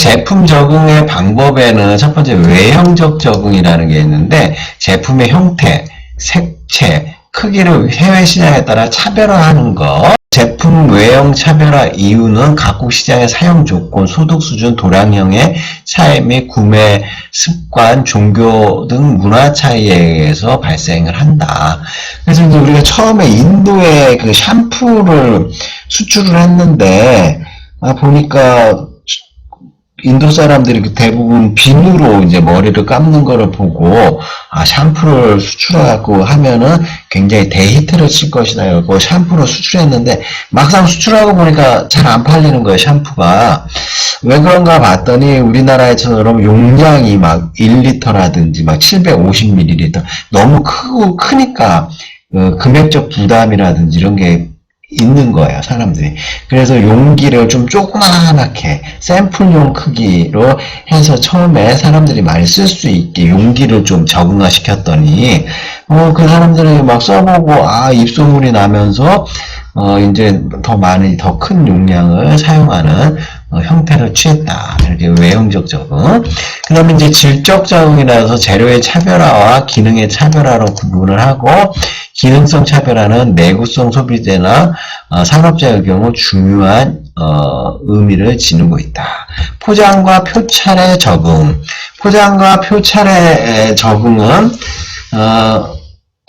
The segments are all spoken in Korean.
제품 적응의 방법에는 첫 번째 외형적 적응이라는 게 있는데 제품의 형태, 색채, 크기를 해외 시장에 따라 차별화하는 것. 제품 외형 차별화 이유는 각국 시장의 사용 조건, 소득 수준, 도량형의 차이 및 구매 습관, 종교 등 문화 차이에 의해서 발생을 한다. 그래서 이제 우리가 처음에 인도에 그 샴푸를 수출을 했는데, 보니까 인도 사람들이 대부분 비누로 이제 머리를 감는 거를 보고, 샴푸를 수출해갖고 하면은 굉장히 대히트를 칠 것이다. 이러고 샴푸를 수출했는데, 막상 수출하고 보니까 잘 안 팔리는 거예요, 샴푸가. 왜 그런가 봤더니, 우리나라에처럼 용량이 막 1리터라든지 막 750ml, 너무 크니까, 금액적 부담이라든지 이런 게 있는 거예요, 사람들이. 그래서 용기를 좀 조그맣게 샘플용 크기로 해서 처음에 사람들이 많이 쓸 수 있게 용기를 좀 적응화 시켰더니 그 사람들이 막 써보고 입소문이 나면서 이제 더 많은 더 큰 용량을 사용하는 형태를 취했다. 이렇게 외형적 적응. 그 다음에 이제 질적 적응이라서 재료의 차별화와 기능의 차별화로 구분을 하고, 기능성 차별화는 내구성 소비재나 산업재의 경우 중요한 의미를 지니고 있다. 포장과 표찰의 적응. 포장과 표찰의 적응은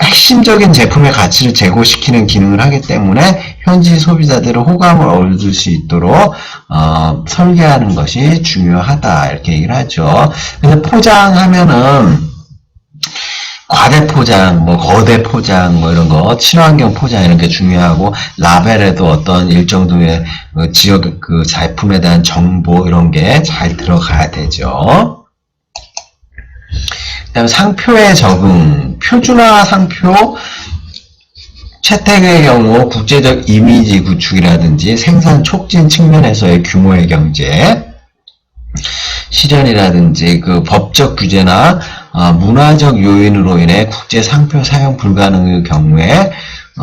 핵심적인 제품의 가치를 제고시키는 기능을 하기 때문에 현지 소비자들의 호감을 얻을 수 있도록 설계하는 것이 중요하다, 이렇게 얘기를 하죠. 그래서 포장하면은 과대 포장, 거대 포장, 이런 거, 친환경 포장 이런 게 중요하고, 라벨에도 어떤 일정 정도의 지역 그 제품에 대한 정보 이런 게 잘 들어가야 되죠. 그다음 상표의 적응, 표준화 상표 채택의 경우 국제적 이미지 구축이라든지 생산 촉진 측면에서의 규모의 경제, 실현이라든지 그 법적 규제나 문화적 요인으로 인해 국제 상표 사용 불가능의 경우에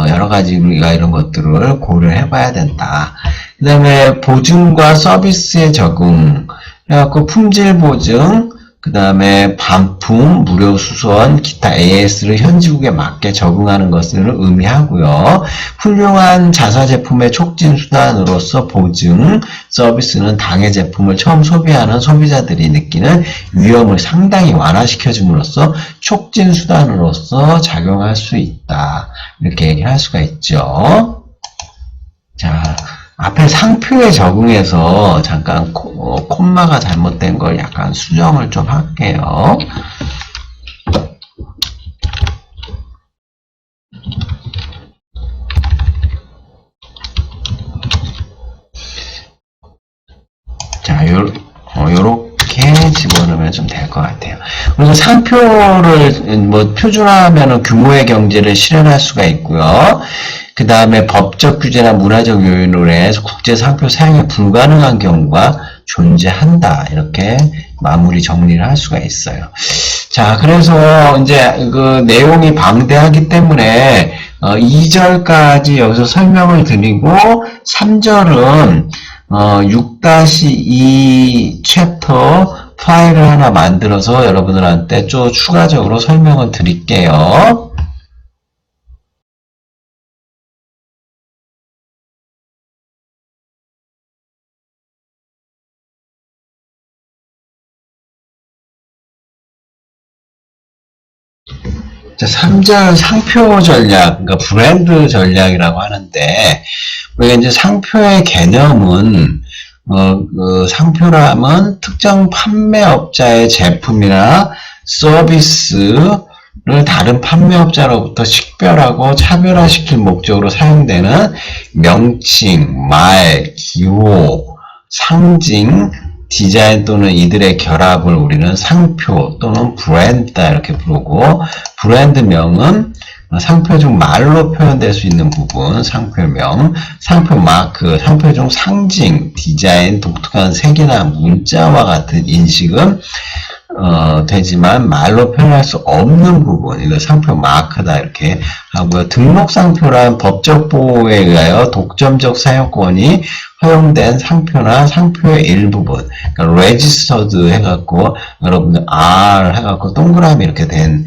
여러 가지 우리가 이런 것들을 고려해 봐야 된다. 그 다음에 보증과 서비스의 적응, 그래갖고 품질 보증, 그 다음에 반품, 무료 수선, 기타 AS를 현지국에 맞게 적응하는 것을 의미하고요. 훌륭한 자사 제품의 촉진 수단으로서 보증, 서비스는 당해 제품을 처음 소비하는 소비자들이 느끼는 위험을 상당히 완화시켜줌으로써 촉진 수단으로서 작용할 수 있다. 이렇게 얘기할 수가 있죠. 자, 앞에 상표에 적응해서 잠깐 콤마가 잘못된 걸 약간 수정을 좀 할게요. 자, 요렇게 집어넣으면 좀 될 것 같아요. 그래서 상표를 표준화하면 규모의 경제를 실현할 수가 있고요. 그 다음에 법적 규제나 문화적 요인으로 해서 국제 상표 사용이 불가능한 경우가 존재한다. 이렇게 마무리 정리를 할 수가 있어요. 자, 그래서 이제 그 내용이 방대하기 때문에 2절까지 여기서 설명을 드리고 3절은 6-2 챕터 파일을 하나 만들어서 여러분들한테 좀 추가적으로 설명을 드릴게요. 자, 3절 상표 전략, 그러니까 브랜드 전략이라고 하는데, 우리가 이제 상표의 개념은, 상표라면 특정 판매업자의 제품이나 서비스를 다른 판매업자로부터 식별하고 차별화시킬 목적으로 사용되는 명칭, 말, 기호, 상징, 디자인 또는 이들의 결합을 우리는 상표 또는 브랜드다 이렇게 부르고, 브랜드명은 상표 중 말로 표현될 수 있는 부분, 상표명, 상표 마크, 상표 중 상징, 디자인, 독특한 색이나 문자와 같은 인식은 되지만 말로 표현할 수 없는 부분, 이거 상표 마크다 이렇게 하고요. 등록상표란 법적 보호에 의하여 독점적 사용권이 허용된 상표나 상표의 일부분, 그러니까 registered 해갖고 여러분들 R 해갖고 동그라미 이렇게 된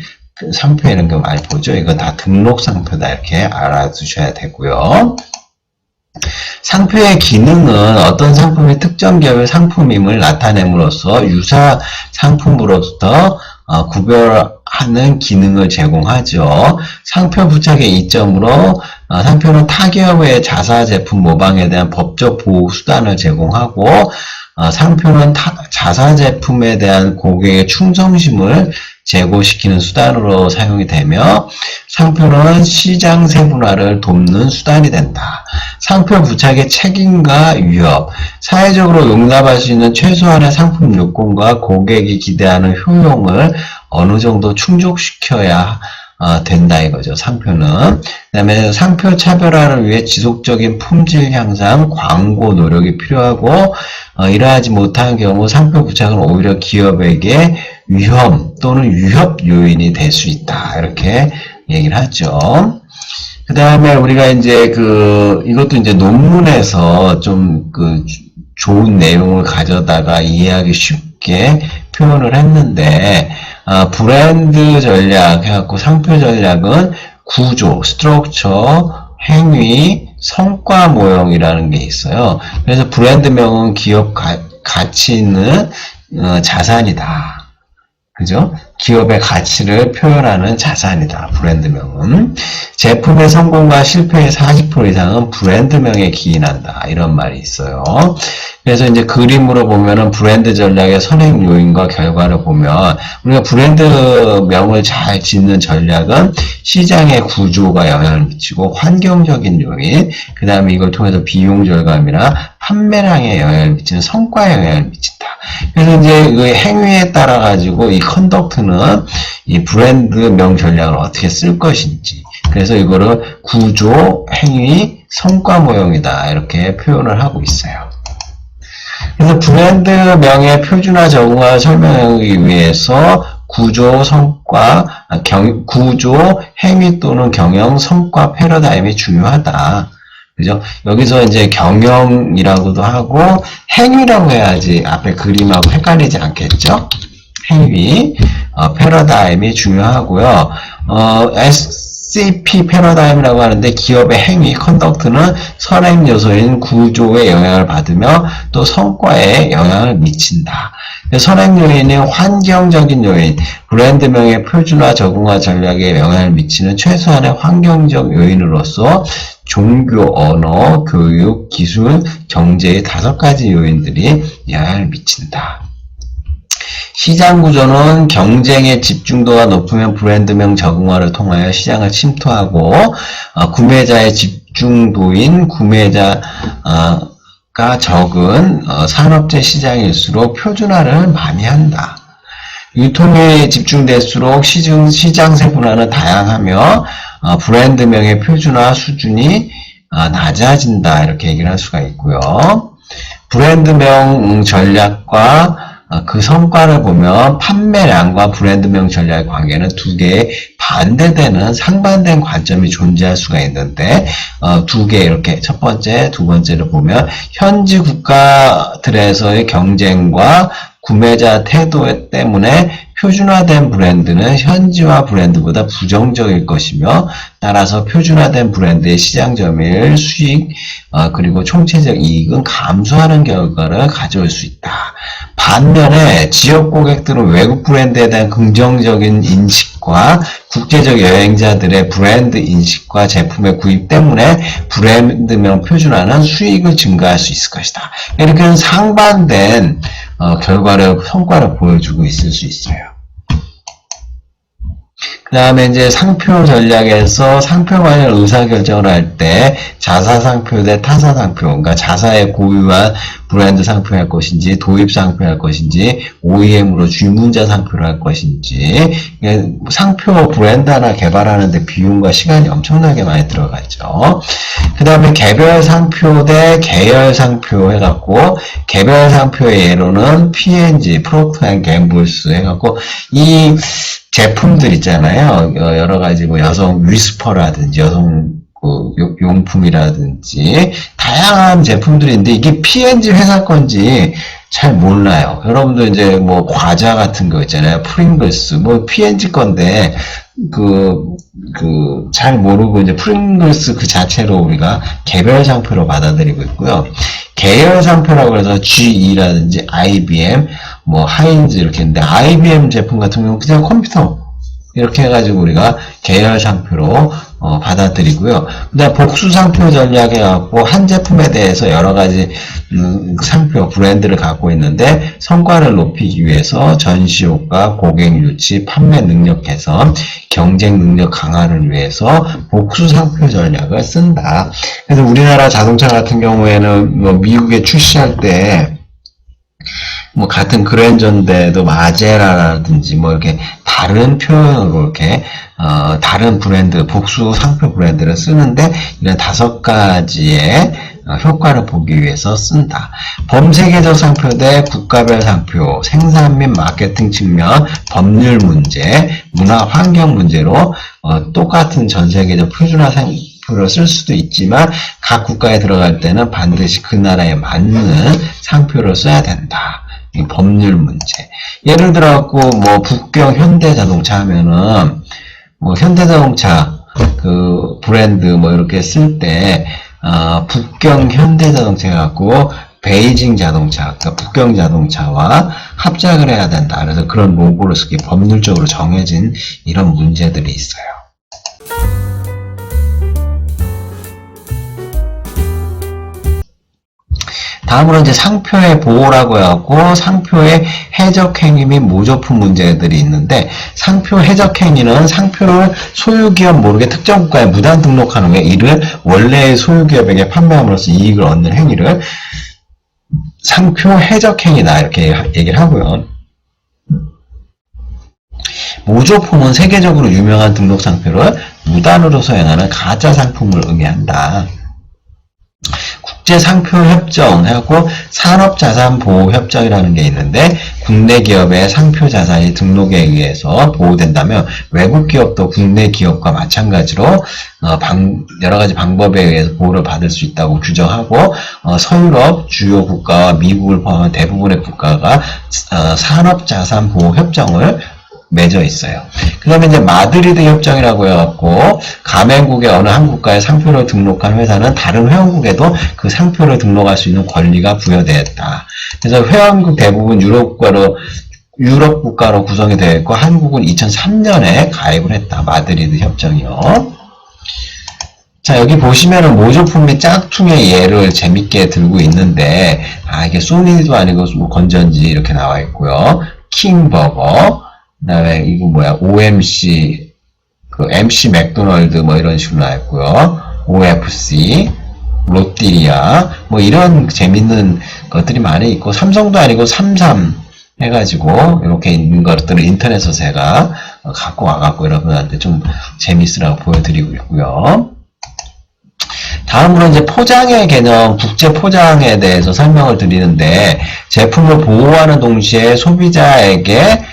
상표 이런 거 많이 보죠. 이거 다 등록상표다 이렇게 알아두셔야 되고요. 상표의 기능은 어떤 상품이 특정 기업의 상품임을 나타냄으로써 유사 상품으로부터 구별하는 기능을 제공하죠. 상표 부착의 이점으로 상표는 타 기업의 자사 제품 모방에 대한 법적 보호 수단을 제공하고 상표는 자사 제품에 대한 고객의 충성심을 제고시키는 수단으로 사용이 되며 상표는 시장 세분화를 돕는 수단이 된다. 상표 부착의 책임과 위협, 사회적으로 용납할 수 있는 최소한의 상품 요건과 고객이 기대하는 효용을 어느 정도 충족시켜야 된다 이거죠. 상표는. 그 다음에 상표 차별화를 위해 지속적인 품질 향상, 광고 노력이 필요하고 이러하지 못한 경우 상표 부착은 오히려 기업에게 위험 또는 위협 요인이 될 수 있다. 이렇게 얘기를 하죠. 그 다음에 우리가 이제 이것도 이제 논문에서 좀 좋은 내용을 가져다가 이해하기 쉽게 표현을 했는데, 브랜드 전략 해갖고 상표 전략은 구조, 스트럭처, 행위, 성과 모형이라는 게 있어요. 그래서 브랜드명은 기업 가치 있는 자산이다. 그죠? 기업의 가치를 표현하는 자산이다. 브랜드명은. 제품의 성공과 실패의 40% 이상은 브랜드명에 기인한다. 이런 말이 있어요. 그래서 이제 그림으로 보면은 브랜드 전략의 선행 요인과 결과를 보면 우리가 브랜드명을 잘 짓는 전략은 시장의 구조가 영향을 미치고 환경적인 요인, 그 다음에 이걸 통해서 비용 절감이나 판매량에 영향을 미치는 성과에 영향을 미친다. 그래서 이제 그 행위에 따라 가지고 이 컨덕트는 이 브랜드명 전략을 어떻게 쓸 것인지, 그래서 이거를 구조, 행위, 성과 모형이다 이렇게 표현을 하고 있어요. 그래서 브랜드명의 표준화 적응화 설명하기 위해서 구조, 성과, 구조, 행위 또는 경영, 성과, 패러다임이 중요하다. 그죠? 여기서 이제 경영이라고도 하고 행위라고 해야지 앞에 그림하고 헷갈리지 않겠죠? 행위, 패러다임이 중요하고요. SCP 패러다임이라고 하는데 기업의 행위, 컨덕트는 선행 요소인 구조에 영향을 받으며 또 성과에 영향을 미친다. 선행 요인은 환경적인 요인, 브랜드명의 표준화 적응화 전략에 영향을 미치는 최소한의 환경적 요인으로서 종교, 언어, 교육, 기술, 경제의 5가지 요인들이 영향을 미친다. 시장 구조는 경쟁의 집중도가 높으면 브랜드명 적응화를 통하여 시장을 침투하고 구매자의 집중도인 구매자가 적은 산업재 시장일수록 표준화를 많이 한다. 유통에 집중될수록 시장 세분화는 다양하며 브랜드명의 표준화 수준이 낮아진다 이렇게 얘기를 할 수가 있고요. 브랜드명 전략과 그 성과를 보면 판매량과 브랜드명 전략의 관계는 두 개의 반대되는 상반된 관점이 존재할 수가 있는데 두 개 이렇게 첫 번째, 두 번째를 보면 현지 국가들에서의 경쟁과 구매자 태도 때문에 표준화된 브랜드는 현지화 브랜드보다 부정적일 것이며 따라서 표준화된 브랜드의 시장 점유율, 수익, 그리고 총체적 이익은 감소하는 결과를 가져올 수 있다. 반면에 지역 고객들은 외국 브랜드에 대한 긍정적인 인식과 국제적 여행자들의 브랜드 인식과 제품의 구입 때문에 브랜드명 표준화는 수익을 증가할 수 있을 것이다. 이렇게 상반된 성과를 보여주고 있을 수 있어요. 다음에 이제 상표 전략에서 상표 관련 의사결정을 할 때 자사 상표 대 타사 상표, 그러니까 자사의 고유한 브랜드 상표 할 것인지, 도입 상표 할 것인지, OEM으로 주문자 상표를 할 것인지, 상표 브랜드 하나 개발하는데 비용과 시간이 엄청나게 많이 들어가죠. 그 다음에 개별 상표 대 계열 상표 해갖고, 개별 상표의 예로는 P&G, 프로크터 앤 갬블스 해갖고, 이 제품들 있잖아요. 여러 가지 뭐 여성 위스퍼라든지 여성 용품이라든지 다양한 제품들이 있는데 이게 P&G 회사 건지 잘 몰라요. 여러분들 이제 뭐 과자 같은 거 있잖아요. 프링글스 뭐 P&G 건데 잘 모르고 이제 프링글스 그 자체로 우리가 개별 상표로 받아들이고 있고요. 계열 상표라고 해서 GE라든지 IBM, 뭐 하인즈 이렇게 있는데 IBM 제품 같은 경우는 그냥 컴퓨터 이렇게 해가지고 우리가 계열 상표로 받아들이고요. 그다음 복수 상표 전략 해갖고 한 제품에 대해서 여러 가지 상표 브랜드를 갖고 있는데 성과를 높이기 위해서 전시 효과, 고객 유치, 판매 능력 개선, 경쟁 능력 강화를 위해서 복수 상표 전략을 쓴다. 그래서 우리나라 자동차 같은 경우에는 뭐 미국에 출시할 때 뭐 같은 그랜저인데도 마제라라든지 뭐 이렇게 다른 표현으로 이렇게 다른 브랜드 복수 상표 브랜드를 쓰는데 이런 5가지의 효과를 보기 위해서 쓴다. 범세계적 상표 대 국가별 상표, 생산 및 마케팅 측면, 법률 문제, 문화 환경 문제로 똑같은 전 세계적 표준화 상표를 쓸 수도 있지만 각 국가에 들어갈 때는 반드시 그 나라에 맞는 상표를 써야 된다. 이 법률 문제. 예를 들어갖고 뭐 북경 현대자동차 하면은 뭐 현대자동차 그 브랜드 뭐 이렇게 쓸 때 북경 현대자동차 갖고 베이징 자동차, 그러니까 북경 자동차와 합작을 해야 된다. 그래서 그런 로고를 쓰기 법률적으로 정해진 이런 문제들이 있어요. 다음으로 이제 상표의 보호라고 해갖고 상표의 해적행위 및 모조품 문제들이 있는데 상표 해적행위는 상표를 소유기업 모르게 특정 국가에 무단 등록한 후에 이를 원래의 소유기업에게 판매함으로써 이익을 얻는 행위를 상표 해적행위다 이렇게 얘기를 하고요. 모조품은 세계적으로 유명한 등록 상표를 무단으로 소행하는 가짜 상품을 의미한다. 국제상표협정 해갖고 산업자산보호협정이라는 게 있는데 국내 기업의 상표자산이 등록에 의해서 보호된다면 외국 기업도 국내 기업과 마찬가지로 여러 가지 방법에 의해서 보호를 받을 수 있다고 규정하고 서유럽 주요 국가와 미국을 포함한 대부분의 국가가 산업자산보호협정을 맺어 있어요. 그 다음에 이제 마드리드 협정이라고 해갖고 가맹국의 어느 한 국가에 상표를 등록한 회사는 다른 회원국에도 그 상표를 등록할 수 있는 권리가 부여되었다. 그래서 회원국 대부분 유럽 국가로 구성이 되어 있고 한국은 2003년에 가입을 했다. 마드리드 협정이요. 자, 여기 보시면은 모조품 및 짝퉁의 예를 재밌게 들고 있는데 이게 소니도 아니고 뭐 건전지 이렇게 나와 있고요. 킹버거 그 다음에 이거 뭐야 OMC MC 맥도널드 뭐 이런 식으로 나왔고요. OFC 롯데리아 뭐 이런 재밌는 것들이 많이 있고 삼성도 아니고 삼삼 해가지고 이렇게 있는 것들을 인터넷에서 제가 갖고 와갖고 여러분한테 좀 재밌으라고 보여드리고 있고요. 다음으로 이제 포장의 개념, 국제 포장에 대해서 설명을 드리는데 제품을 보호하는 동시에 소비자에게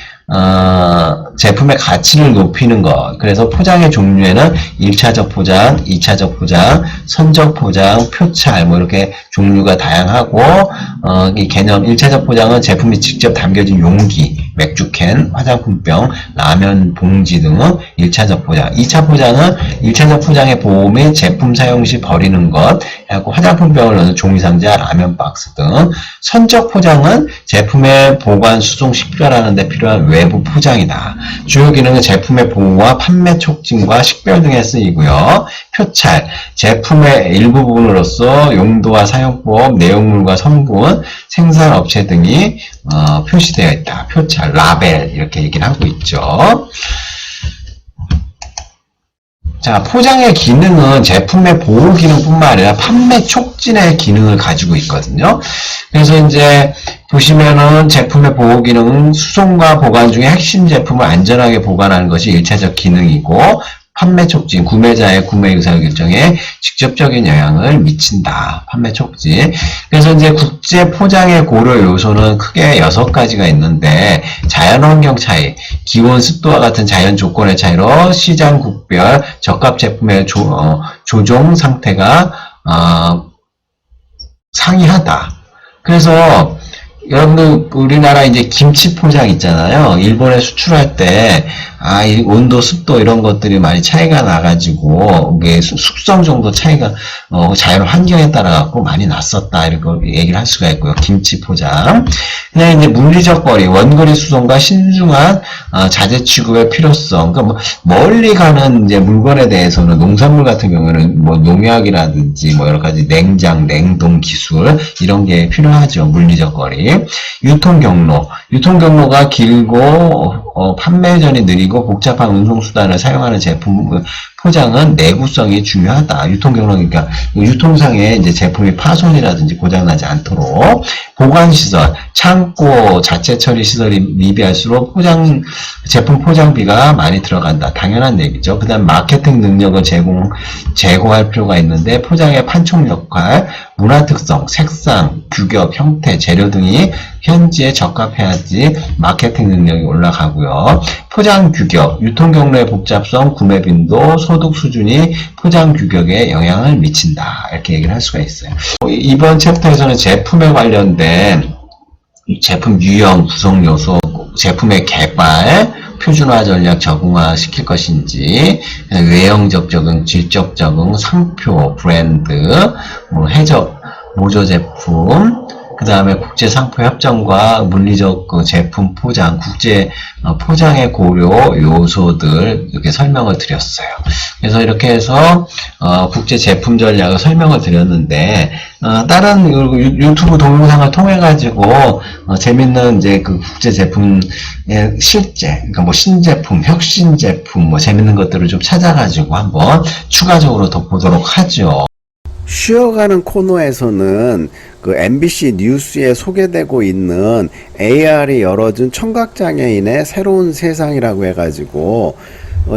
제품의 가치를 높이는 것. 그래서 포장의 종류에는 1차적 포장, 2차적 포장, 선적 포장, 표찰 뭐 이렇게 종류가 다양하고 이 개념 1차적 포장은 제품이 직접 담겨진 용기, 맥주캔, 화장품병, 라면 봉지 등은 1차적 포장. 2차 포장은 1차적 포장의 보호 및 제품 사용 시 버리는 것, 그리고 화장품병을 넣는 종이상자, 라면 박스 등. 선적 포장은 제품의 보관, 수송, 식별하는 데 필요한 외부 포장이다. 주요 기능은 제품의 보호와 판매 촉진과 식별 등에 쓰이고요. 표찰, 제품의 일부 부분으로서 용도와 사용법, 내용물과 성분, 생산업체 등이 표시되어 있다. 표찰, 라벨 이렇게 얘기를 하고 있죠. 자, 포장의 기능은 제품의 보호 기능뿐만 아니라 판매 촉진의 기능을 가지고 있거든요. 그래서 이제 보시면은 제품의 보호 기능은 수송과 보관 중에 핵심 제품을 안전하게 보관하는 것이 1차적 기능이고, 판매 촉진, 구매자의 구매 의사 결정에 직접적인 영향을 미친다. 판매 촉진. 그래서 이제 국제 포장의 고려 요소는 크게 6가지가 있는데, 자연환경 차이, 기온, 습도와 같은 자연 조건의 차이로 시장 국별, 적합 제품의 조종 상태가 상이하다. 그래서 여러분들 우리나라 이제 김치 포장 있잖아요. 일본에 수출할 때 이 온도, 습도 이런 것들이 많이 차이가 나가지고 이게 숙성 정도 차이가 자연 환경에 따라 갖고 많이 났었다 이런 걸 얘기를 할 수가 있고요. 김치 포장. 그냥 이제 물리적 거리, 원거리 수송과 신중한 자재 취급의 필요성. 그러니까 멀리 가는 이제 물건에 대해서는 농산물 같은 경우에는 뭐 농약이라든지 뭐 여러 가지 냉장, 냉동 기술 이런 게 필요하죠. 물리적 거리. 유통 경로. 유통 경로가 길고 판매전이 느리고 복잡한 운송수단을 사용하는 제품 포장은 내구성이 중요하다. 유통 경로, 그러니까 유통상에 이제 제품이 파손이라든지 고장나지 않도록. 보관시설, 창고 자체 처리 시설이 미비할수록 제품 포장비가 많이 들어간다. 당연한 얘기죠. 그 다음 마케팅 능력을 제고할 필요가 있는데, 포장의 판촉 역할, 문화 특성, 색상, 규격, 형태, 재료 등이 현지에 적합해야지 마케팅 능력이 올라가고요. 포장 규격, 유통 경로의 복잡성, 구매 빈도, 소득 수준이 포장 규격에 영향을 미친다. 이렇게 얘기를 할 수가 있어요. 이번 챕터에서는 제품에 관련된 제품 유형, 구성 요소, 제품의 개발, 표준화 전략 적응화 시킬 것인지, 외형적 적응, 질적 적응, 상표, 브랜드, 해적, 모조 제품, 그 다음에 국제 상표 협정과 물리적 제품 포장, 국제 포장의 고려 요소들 이렇게 설명을 드렸어요. 그래서 이렇게 해서 국제 제품 전략을 설명을 드렸는데, 다른 유튜브 동영상을 통해 가지고 재밌는 이제 그 국제 제품의 실제, 그러니까 뭐 신제품, 혁신 제품, 뭐 재밌는 것들을 좀 찾아가지고 한번 추가적으로 덧보도록 하죠. 쉬어가는 코너에서는 그 MBC 뉴스에 소개되고 있는 AR이 열어준 청각장애인의 새로운 세상이라고 해가지고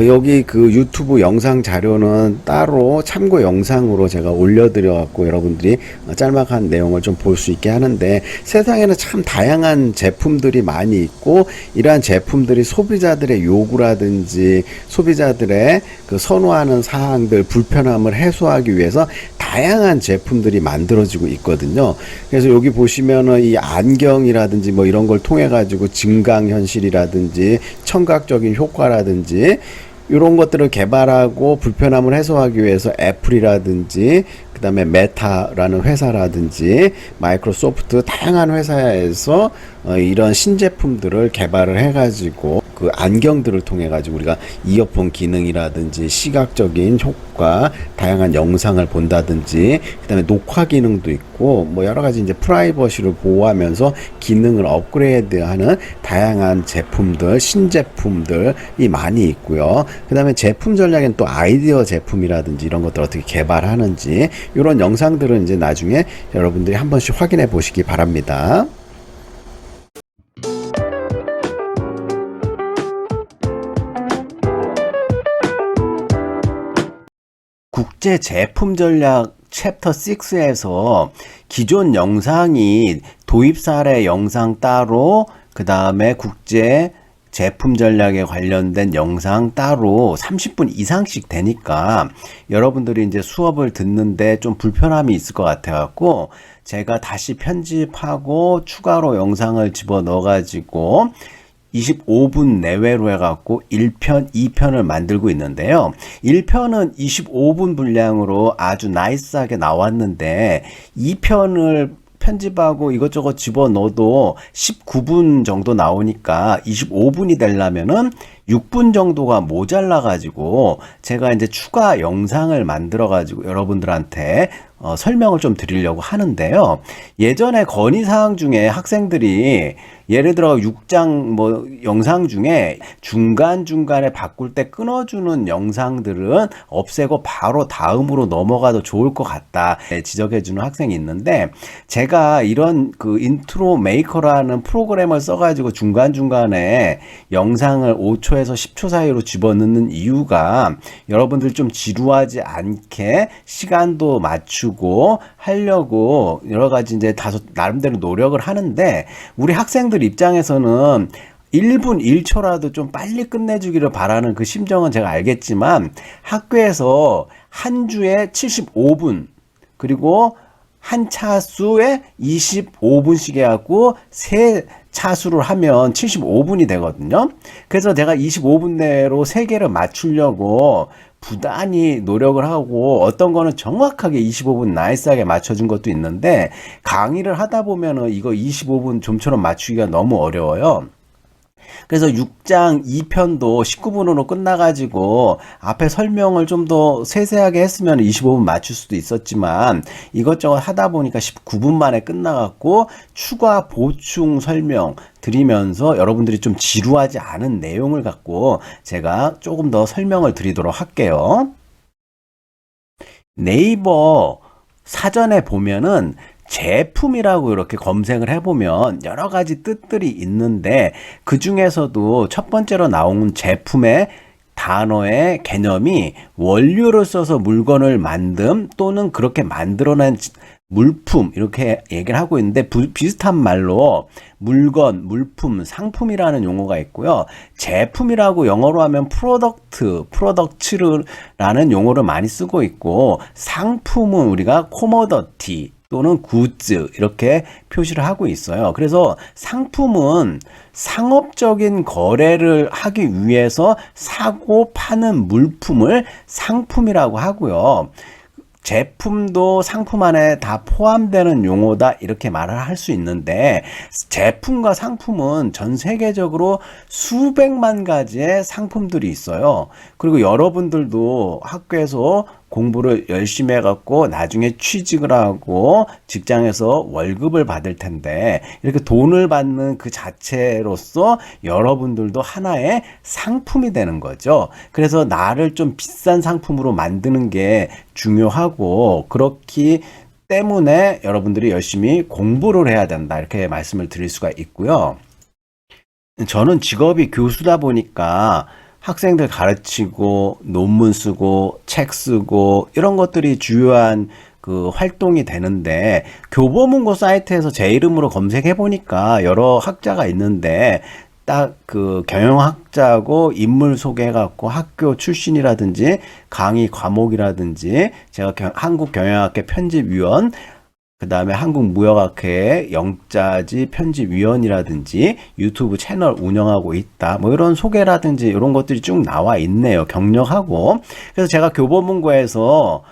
여기 그 유튜브 영상 자료는 따로 참고 영상으로 제가 올려드려 갖고 여러분들이 짤막한 내용을 좀 볼 수 있게 하는데, 세상에는 참 다양한 제품들이 많이 있고, 이러한 제품들이 소비자들의 요구라든지 소비자들의 그 선호하는 사항들, 불편함을 해소하기 위해서 다양한 제품들이 만들어지고 있거든요. 그래서 여기 보시면은 이 안경이라든지 뭐 이런 걸 통해 가지고 증강현실이라든지 청각적인 효과라든지 이런 것들을 개발하고 불편함을 해소하기 위해서 애플이라든지 그 다음에 메타라는 회사라든지 마이크로소프트 다양한 회사에서 이런 신제품들을 개발을 해가지고 그 안경들을 통해 가지고 우리가 이어폰 기능이라든지 시각적인 효과, 다양한 영상을 본다든지 그 다음에 녹화 기능도 있고 뭐 여러가지 이제 프라이버시를 보호하면서 기능을 업그레이드하는 다양한 제품들, 신제품들이 많이 있고요. 그 다음에 제품 전략엔 또 아이디어 제품이라든지 이런 것들 어떻게 개발하는지 이런 영상들은 이제 나중에 여러분들이 한 번씩 확인해 보시기 바랍니다. 국제 제품 전략 챕터 6에서 기존 영상이 도입 사례 영상 따로, 그 다음에 국제 제품 전략에 관련된 영상 따로 30분 이상씩 되니까 여러분들이 이제 수업을 듣는데 좀 불편함이 있을 것 같아 갖고 제가 다시 편집하고 추가로 영상을 집어넣어 가지고 25분 내외로 해갖고 1편, 2편을 만들고 있는데요. 1편은 25분 분량으로 아주 나이스하게 나왔는데 2편을 편집하고 이것저것 집어넣어도 19분 정도 나오니까 25분이 되려면은 6분 정도가 모자라 가지고 제가 이제 추가 영상을 만들어 가지고 여러분들한테 설명을 좀 드리려고 하는데요. 예전에 건의사항 중에 학생들이 예를 들어 6장 뭐 영상 중에 중간중간에 바꿀 때 끊어주는 영상들은 없애고 바로 다음으로 넘어가도 좋을 것 같다 지적해주는 학생이 있는데, 제가 이런 그 인트로 메이커라는 프로그램을 써가지고 중간중간에 영상을 5초에서 10초 사이로 집어넣는 이유가 여러분들 좀 지루하지 않게 시간도 맞추고 하려고 여러 가지 이제 다소 나름대로 노력을 하는데, 우리 학생들 입장에서는 1분 1초라도 좀 빨리 끝내주기를 바라는 그 심정은 제가 알겠지만, 학교에서 한 주에 75분 그리고 한 차수에 25분씩 해갖고 세 차수를 하면 75분이 되거든요. 그래서 제가 25분 내로 세 개를 맞추려고 부단히 노력을 하고, 어떤 거는 정확하게 25분 나이스하게 맞춰준 것도 있는데, 강의를 하다 보면은 이거 25분 좀처럼 맞추기가 너무 어려워요. 그래서 6장 2편도 19분으로 끝나가지고 앞에 설명을 좀 더 세세하게 했으면 25분 맞출 수도 있었지만, 이것저것 하다 보니까 19분 만에 끝나갖고 추가 보충 설명 드리면서 여러분들이 좀 지루하지 않은 내용을 갖고 제가 조금 더 설명을 드리도록 할게요. 네이버 사전에 보면은 제품이라고 이렇게 검색을 해보면 여러 가지 뜻들이 있는데, 그 중에서도 첫 번째로 나온 제품의 단어의 개념이 원료를 써서 물건을 만듦 또는 그렇게 만들어낸 물품, 이렇게 얘기를 하고 있는데, 비슷한 말로 물건, 물품, 상품이라는 용어가 있고요. 제품이라고 영어로 하면 프로덕트라는 용어를 많이 쓰고 있고, 상품은 우리가 코모더티 또는 굿즈 이렇게 표시를 하고 있어요. 그래서 상품은 상업적인 거래를 하기 위해서 사고 파는 물품을 상품이라고 하고요. 제품도 상품 안에 다 포함되는 용어다 이렇게 말을 할 수 있는데, 제품과 상품은 전 세계적으로 수백만 가지의 상품들이 있어요. 그리고 여러분들도 학교에서 공부를 열심히 해갖고 나중에 취직을 하고 직장에서 월급을 받을 텐데, 이렇게 돈을 받는 그 자체로서 여러분들도 하나의 상품이 되는 거죠. 그래서 나를 좀 비싼 상품으로 만드는 게 중요하고, 그렇기 때문에 여러분들이 열심히 공부를 해야 된다 이렇게 말씀을 드릴 수가 있고요. 저는 직업이 교수다 보니까 학생들 가르치고 논문 쓰고 책 쓰고 이런 것들이 주요한 그 활동이 되는데, 교보문고 사이트에서 제 이름으로 검색해 보니까 여러 학자가 있는데, 딱 그 경영학자고 인물 소개해갖고 학교 출신이라든지 강의 과목이라든지, 제가 한국경영학회 편집위원, 그 다음에 한국무역학회 영자지 편집위원이라든지 유튜브 채널 운영하고 있다, 뭐 이런 소개라든지 이런 것들이 쭉 나와 있네요. 경력하고. 그래서 제가 교보문고에서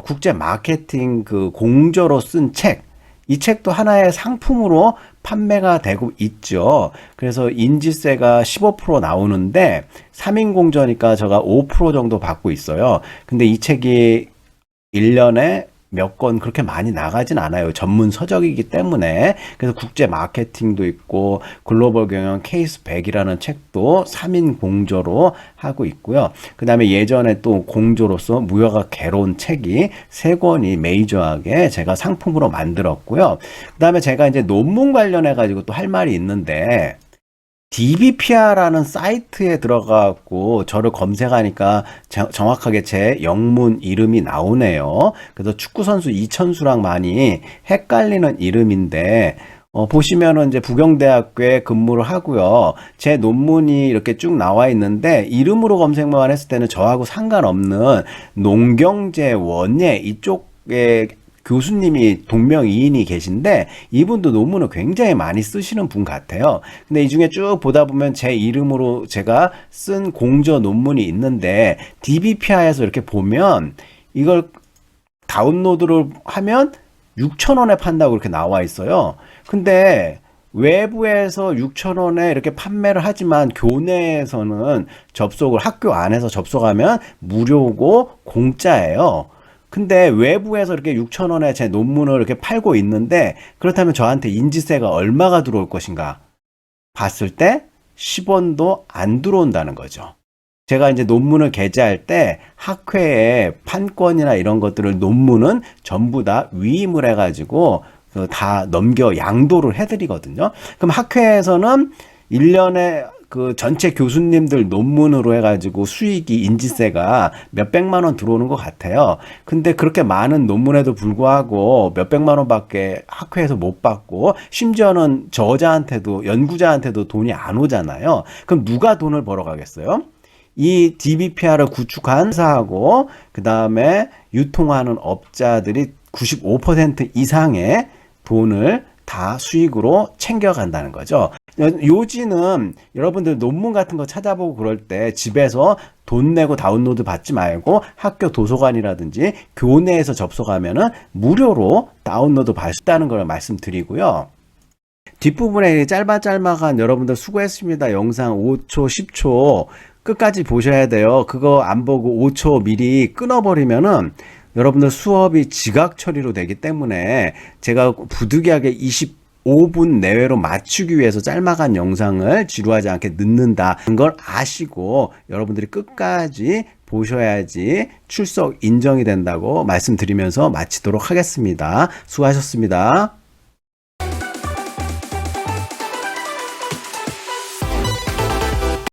국제 마케팅 그 공저로 쓴 책, 이 책도 하나의 상품으로 판매가 되고 있죠. 그래서 인지세가 15% 나오는데 3인 공저니까 제가 5% 정도 받고 있어요. 근데 이 책이 1년에 몇 권 그렇게 많이 나가진 않아요. 전문 서적이기 때문에. 그래서 국제 마케팅도 있고 글로벌 경영 케이스 100이라는 책도 3인 공저로 하고 있고요. 그 다음에 예전에 또 공저로서 무역학 개론 책이 3권이 메이저하게 제가 상품으로 만들었고요. 그 다음에 제가 이제 논문 관련해 가지고 또 할 말이 있는데, DBPR라는 사이트에 들어가고 저를 검색하니까 정확하게 제 영문 이름이 나오네요. 그래서 축구선수 이천수랑 많이 헷갈리는 이름인데, 보시면은 이제 부경대학교에 근무를 하고요. 제 논문이 이렇게 쭉 나와 있는데, 이름으로 검색만 했을 때는 저하고 상관없는 농경제 원예 이쪽에 교수님이 동명이인이 계신데, 이분도 논문을 굉장히 많이 쓰시는 분 같아요. 근데 이 중에 쭉 보다 보면 제 이름으로 제가 쓴 공저 논문이 있는데, DBPR에서 이렇게 보면 이걸 다운로드를 하면 6,000원에 판다고 이렇게 나와 있어요. 근데 외부에서 6,000원에 이렇게 판매를 하지만 교내에서는 학교 안에서 접속하면 무료고 공짜예요. 근데 외부에서 이렇게 6,000원에 제 논문을 이렇게 팔고 있는데, 그렇다면 저한테 인지세가 얼마가 들어올 것인가? 봤을 때 10원도 안 들어온다는 거죠. 제가 이제 논문을 게재할 때 학회에 판권이나 이런 것들을 논문은 전부 다 위임을 해가지고 다 넘겨 양도를 해드리거든요. 그럼 학회에서는 1년에 그 전체 교수님들 논문으로 해가지고 수익이 인지세가 몇백만 원 들어오는 것 같아요. 근데 그렇게 많은 논문에도 불구하고 몇백만 원밖에 학회에서 못 받고, 심지어는 저자한테도, 연구자한테도 돈이 안 오잖아요. 그럼 누가 돈을 벌어가겠어요? 이 DBPR을 구축한 회사하고 그 다음에 유통하는 업자들이 95% 이상의 돈을 다 수익으로 챙겨간다는 거죠. 요지는 여러분들 논문 같은 거 찾아보고 그럴 때 집에서 돈 내고 다운로드 받지 말고 학교 도서관이라든지 교내에서 접속하면은 무료로 다운로드 받을 수 있다는 걸 말씀드리고요. 뒷부분에 짤막한 여러분들 수고했습니다. 영상 5초, 10초 끝까지 보셔야 돼요. 그거 안 보고 5초 미리 끊어버리면은 여러분들 수업이 지각 처리로 되기 때문에 제가 부득이하게 25분 내외로 맞추기 위해서 짤막한 영상을 지루하지 않게 넣는다는 걸 아시고 여러분들이 끝까지 보셔야지 출석 인정이 된다고 말씀드리면서 마치도록 하겠습니다. 수고하셨습니다.